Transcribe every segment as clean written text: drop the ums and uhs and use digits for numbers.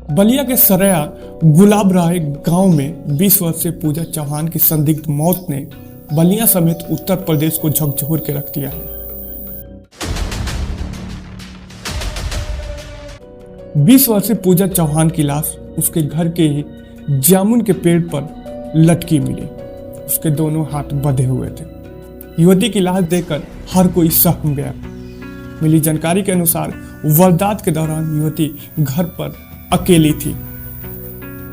बलिया के सरया गुलाब राय गांव में 20 वर्षीय पूजा चौहान की संदिग्ध मौत ने बलिया समेत उत्तर प्रदेश को झकझोर के रख दिया है। 20 वर्षीय पूजा चौहान की लाश उसके घर के ही जामुन के पेड़ पर लटकी मिली। उसके दोनों हाथ बंधे हुए थे। युवती की लाश देखकर हर कोई सहम गया। मिली जानकारी के अनुसार वारदात के दौरान युवती घर पर अकेली थी।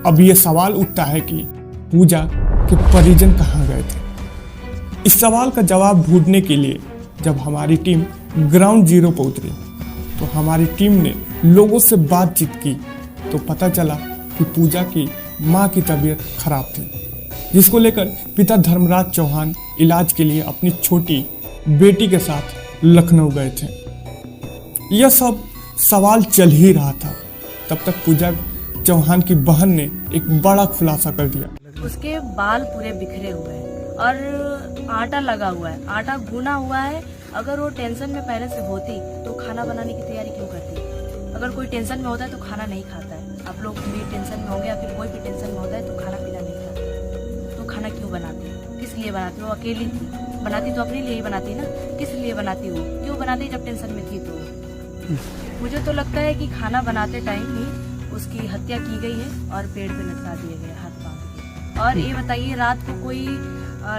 अब यह सवाल उठता है कि पूजा के परिजन कहां गए थे। इस सवाल का जवाब ढूंढने के लिए जब हमारी टीम ग्राउंड जीरो पर उतरी तो हमारी टीम ने लोगों से बातचीत की तो पता चला कि पूजा की मां की तबीयत खराब थी, जिसको लेकर पिता धर्मराज चौहान इलाज के लिए अपनी छोटी बेटी के साथ लखनऊ गए थे। यह सब सवाल चल ही रहा था, तब तक पूजा चौहान की बहन ने एक बड़ा खुलासा कर दिया। उसके बाल पूरे बिखरे हुए हैं और आटा लगा हुआ है, आटा गूना हुआ है। अगर वो टेंशन में पहले से होती तो खाना बनाने की तैयारी क्यों करती? अगर कोई टेंशन में होता है तो खाना नहीं खाता है। आप लोग भी टेंशन में होंगे या फिर कोई भी टेंशन में होता है तो खाना पीना नहीं खाता, तो खाना क्यों बनाती? किस लिए बनाती? वो अकेली थी, बनाती तो अपने लिए ही बनाती ना। किस लिए बनाती वो? क्यों बनाती जब टेंशन में थी? तो मुझे तो लगता है कि खाना बनाते टाइम ही उसकी हत्या की गई है और पेड़ पे लटका दिए गए हाथ बांध के। और ये बताइए, रात को कोई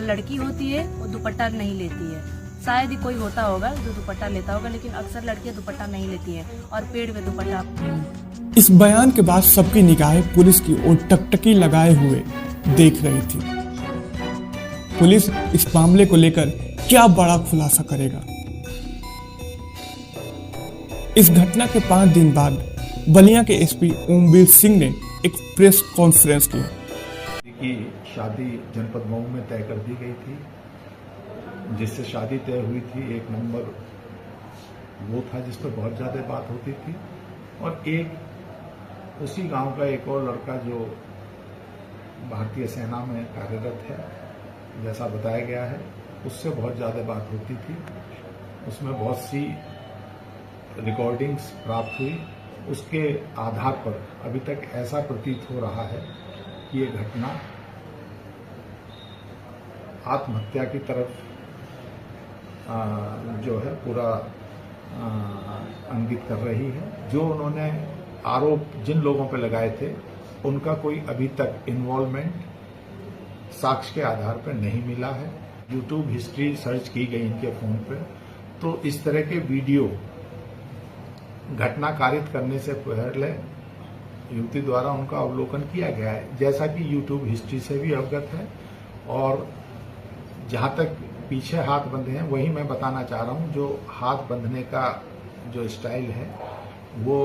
लड़की होती है वो दुपट्टा नहीं लेती है, शायद ही कोई होता होगा जो दुपट्टा लेता होगा, लेकिन अक्सर लड़कियां दुपट्टा नहीं लेती हैं और पेड़ पे दुपट्टा। इस बयान के बाद सबकी निगाहें पुलिस की ओर टकटकी लगाए हुए देख रही थी। पुलिस इस मामले को लेकर क्या बड़ा खुलासा करेगा? इस घटना के 5 दिन बाद बलिया के एसपी ओमवीर सिंह ने एक प्रेस कॉन्फ्रेंस की। की शादी जनपद मऊ में तय कर दी गई थी, जिससे शादी तय हुई थी। एक नंबर वो था जिस पर बहुत ज़्यादा बात होती थी, और एक उसी गांव का एक और लड़का जो भारतीय सेना में कार्यरत है, जैसा बताया गया है, उससे बहुत ज़्यादा बात होती थी। उसमें बहुत सी रिकॉर्डिंग्स प्राप्त हुई। उसके आधार पर अभी तक ऐसा प्रतीत हो रहा है कि ये घटना आत्महत्या की तरफ जो है पूरा इंगित कर रही है। जो उन्होंने आरोप जिन लोगों पर लगाए थे उनका कोई अभी तक इन्वॉल्वमेंट साक्ष्य के आधार पर नहीं मिला है। यूट्यूब हिस्ट्री सर्च की गई इनके फोन पर, तो इस तरह के वीडियो घटना कारित करने से पहले युवती द्वारा उनका अवलोकन किया गया है, जैसा कि यूट्यूब हिस्ट्री से भी अवगत है। और जहां तक पीछे हाथ बंधे हैं वही मैं बताना चाह रहा हूं। जो हाथ बंधने का जो स्टाइल है वो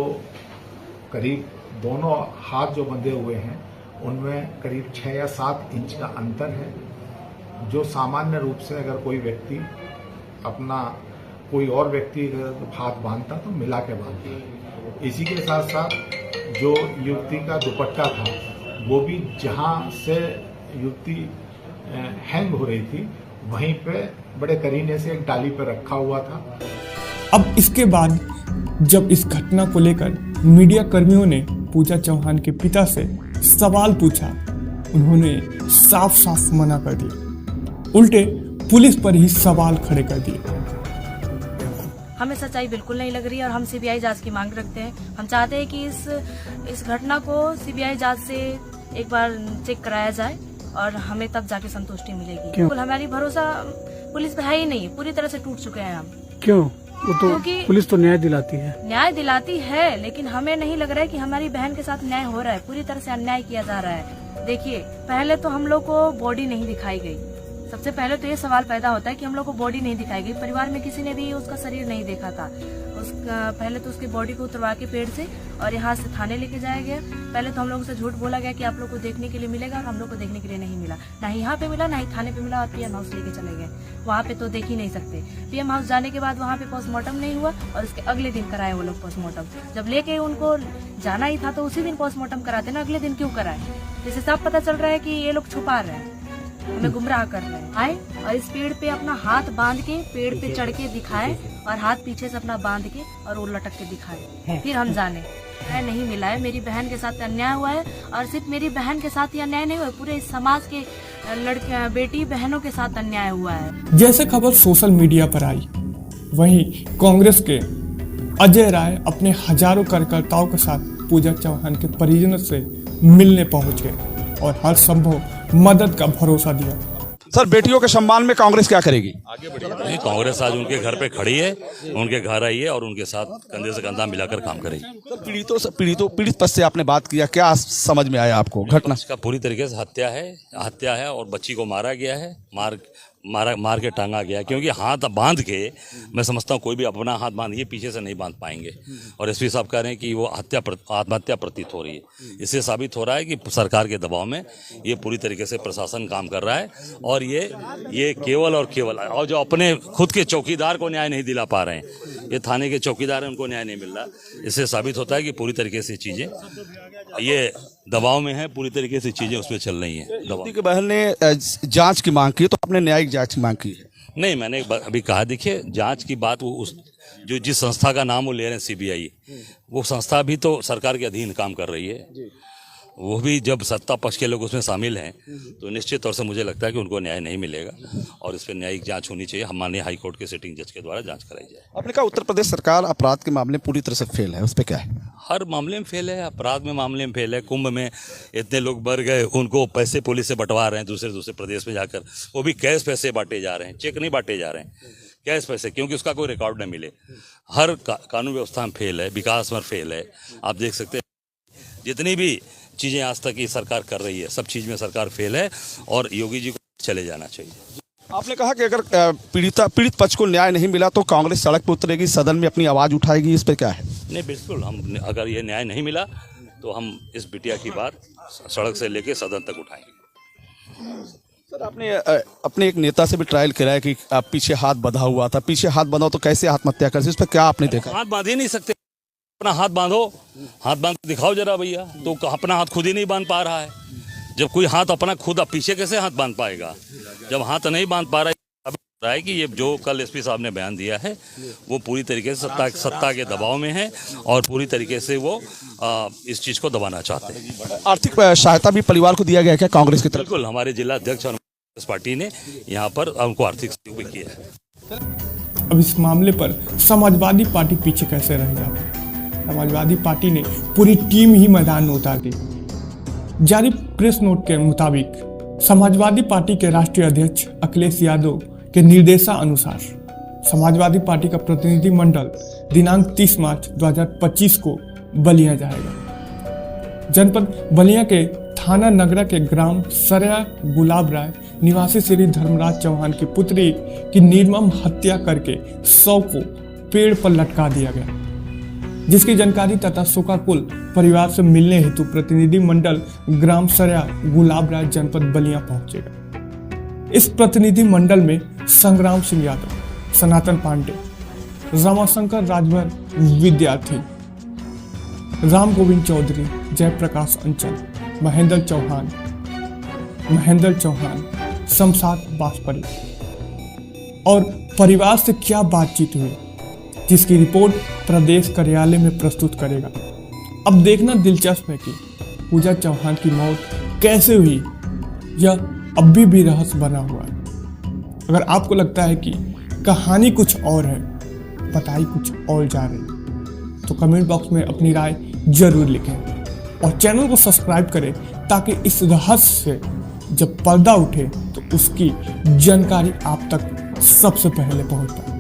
करीब दोनों हाथ जो बंधे हुए हैं उनमें करीब 6 या 7 इंच का अंतर है। जो सामान्य रूप से अगर कोई व्यक्ति अपना कोई और व्यक्ति हाथ बांधता तो मिला के बांधता। इसी के साथ साथ जो युवती का दुपट्टा था वो भी जहां से युवती हैंग हो रही थी वहीं पे बड़े करीने से एक डाली पर रखा हुआ था। अब इसके बाद जब इस घटना को लेकर मीडिया कर्मियों ने पूजा चौहान के पिता से सवाल पूछा, उन्होंने साफ साफ मना कर दिया। उल्टे पुलिस पर ही सवाल खड़े कर दिए। हमें सच्चाई बिल्कुल नहीं लग रही है और हम सीबीआई जांच की मांग रखते हैं। हम चाहते हैं कि इस घटना को सीबीआई जांच से एक बार चेक कराया जाए और हमें तब जाके संतुष्टि मिलेगी। बिल्कुल हमारी भरोसा पुलिस पे है ही नहीं, पूरी तरह से टूट चुके हैं हम। क्यों? वो तो क्योंकि पुलिस तो न्याय दिलाती है, लेकिन हमें नहीं लग रहा है कि हमारी बहन के साथ न्याय हो रहा है। पूरी तरह से अन्याय किया जा रहा है। देखिए, पहले तो हम लोग को बॉडी नहीं दिखाई गई। सबसे पहले तो ये सवाल पैदा होता है कि हम लोग को बॉडी नहीं दिखाई गई। परिवार में किसी ने भी उसका शरीर नहीं देखा था। उसका पहले तो उसकी बॉडी को उतरवा के पेड़ से और यहाँ से थाने लेके जाया गया। पहले तो हम लोगों से झूठ बोला गया कि आप लोग को देखने के लिए मिलेगा, और हम लोग को देखने के लिए नहीं मिला। ना ही यहाँ पे मिला, ना ही थाने पे मिला, और पीएम हाउस लेके चले गए। वहाँ पे तो देख ही नहीं सकते। पीएम हाउस जाने के बाद वहाँ पे पोस्टमार्टम नहीं हुआ और उसके अगले दिन कराए वो लोग पोस्टमार्टम। जब लेके उनको जाना ही था तो उसी दिन पोस्टमार्टम कराते ना, अगले दिन क्यों कराए? जैसे सब पता चल रहा है कि ये लोग छुपा रहे हैं, हमें गुमराह कर रहे हैं। आए और इस पेड़ पे अपना हाथ बांध के पेड़ पे चढ़ के दिखाए और हाथ पीछे से अपना बांध के और वो लटक के दिखाए, फिर हम जाने। न्याय नहीं मिला है। मेरी बहन के साथ अन्याय हुआ है और सिर्फ मेरी बहन के साथ ही अन्याय नहीं हुआ है, पूरे समाज के लड़के बेटी बहनों के साथ अन्याय हुआ है। जैसे खबर सोशल मीडिया पर आई, वहीं कांग्रेस के अजय राय अपने हजारों कार्यकर्ताओं के साथ पूजा चौहान के परिजनों से मिलने पहुंच गए और हर संभव मदद का भरोसा दिया। सर, बेटियों के सम्मान में कांग्रेस क्या करेगी? नहीं, कांग्रेस आज उनके घर पे खड़ी है, उनके घर आई है और उनके साथ कंधे से कंधा मिलाकर काम करेगी। पीड़ित पक्ष से आपने बात किया, क्या समझ में आया आपको घटना? इसका पूरी तरीके से हत्या है और बच्ची को मारा गया है, मार के टांगा गया, क्योंकि हाथ बांध के मैं समझता हूँ कोई भी अपना हाथ बांधिए पीछे से नहीं बांध पाएंगे। और एसपी साहब कह रहे हैं कि वो आत्महत्या प्रतीत हो रही है। इससे साबित हो रहा है कि सरकार के दबाव में ये पूरी तरीके से प्रशासन काम कर रहा है और ये केवल और जो अपने खुद के चौकीदार को न्याय नहीं दिला पा रहे हैं, ये थाने के चौकीदार हैं, उनको न्याय नहीं मिल रहा। इससे साबित होता है कि पूरी तरीके से चीजें ये दबाव में है, पूरी तरीके से चीजें उसमें चल रही हैं। की बहन ने जांच की मांग की, तो आपने न्यायिक जांच की मांग की है? नहीं, मैंने अभी कहा, देखिए जांच की बात वो जिस संस्था का नाम वो ले रहे हैं सीबीआई, वो संस्था भी तो सरकार के अधीन काम कर रही है। वो भी जब सत्ता पक्ष के लोग उसमें शामिल हैं तो निश्चित तौर से मुझे लगता है कि उनको न्याय नहीं मिलेगा और इस पर न्यायिक जांच होनी चाहिए। हम माननीय हाई कोर्ट के सिटिंग जज के द्वारा जांच कराई जाए। आपने कहा उत्तर प्रदेश सरकार अपराध के मामले पूरी तरह से फेल है, उस पर क्या है? हर मामले में फेल है, अपराध में मामले में फेल है। कुंभ में इतने लोग बढ़ गए, उनको पैसे पुलिस से बंटवा रहे हैं दूसरे प्रदेश में जाकर, वो भी कैश पैसे बांटे जा रहे हैं, चेक नहीं बांटे जा रहे हैं, कैश पैसे, क्योंकि उसका कोई रिकॉर्ड न मिले। हर कानून व्यवस्था में फेल है, विकास में फेल है। आप देख सकते हैं जितनी भी चीजें आज तक ये सरकार कर रही है, सब चीज में सरकार फेल है और योगी जी को चले जाना चाहिए। आपने कहा कि अगर पीड़ित पक्ष को न्याय नहीं मिला तो कांग्रेस सड़क पर उतरेगी, सदन में अपनी आवाज उठाएगी, इस पर क्या है? नहीं, बिल्कुल, हम अगर ये न्याय नहीं मिला तो हम इस बिटिया की बात सड़क से लेके सदन तक उठाएंगे। सर, आपने अपने एक नेता से भी ट्रायल कराया कि आप पीछे हाथ बंधा हुआ था, पीछे हाथ बंधा तो कैसे आत्महत्या कर, इस पर क्या आपने देखा? हाथ बांध ही नहीं सकते, अपना हाथ बांधो, हाथ बांध दिखाओ जरा भैया। तो अपना हाथ खुद ही नहीं बांध पा रहा है। जब कोई हाथ अपना खुद पीछे कैसे हाथ बांध पाएगा? जब हाथ नहीं बांध पा रहा है कि ये जो कल एसपी साहब ने बयान दिया है वो पूरी तरीके से सत्ता के दबाव में है और पूरी तरीके से वो इस चीज को दबाना चाहते हैं। आर्थिक सहायता भी परिवार को दिया गया क्या कांग्रेस की तरफ? बिल्कुल, हमारे जिला अध्यक्ष और कांग्रेस पार्टी ने यहाँ पर उनको आर्थिक सहयोग भी किया है। अब इस मामले पर समाजवादी पार्टी पीछे कैसे रह जाती? समाजवादी पार्टी ने पूरी टीम ही मैदान में उतार दी। जारी प्रेस नोट के मुताबिक समाजवादी पार्टी के राष्ट्रीय अध्यक्ष अखिलेश यादव के निर्देशानुसार समाजवादी पार्टी का प्रतिनिधि मंडल दिनांक 30 मार्च 2025 को बलिया जाएगा। जनपद बलिया के थाना नगरा के ग्राम सरया गुलाब राय निवासी श्री धर्मराज चौहान की पुत्री की निर्मम हत्या करके शव को पेड़ पर लटका दिया गया, जिसकी जानकारी तथा शोकाकुल परिवार से मिलने हेतु प्रतिनिधि मंडल ग्राम सरया गुलाब राय जनपद बलिया पहुंचेगा। इस प्रतिनिधि मंडल में संग्राम सिंह यादव, सनातन पांडे, रामाशंकर राजभर विद्यार्थी, राम गोविंद चौधरी, जयप्रकाश अंचल, महेंद्र चौहान, शमशाद बासपरी और परिवार से क्या बातचीत हुई, जिसकी रिपोर्ट प्रदेश कार्यालय में प्रस्तुत करेगा। अब देखना दिलचस्प है कि पूजा चौहान की मौत कैसे हुई, यह अब भी रहस्य बना हुआ है। अगर आपको लगता है कि कहानी कुछ और है, बताई कुछ और जा रही, तो कमेंट बॉक्स में अपनी राय जरूर लिखें और चैनल को सब्सक्राइब करें ताकि इस रहस्य से जब पर्दा उठे तो उसकी जानकारी आप तक सबसे पहले पहुंच पाए।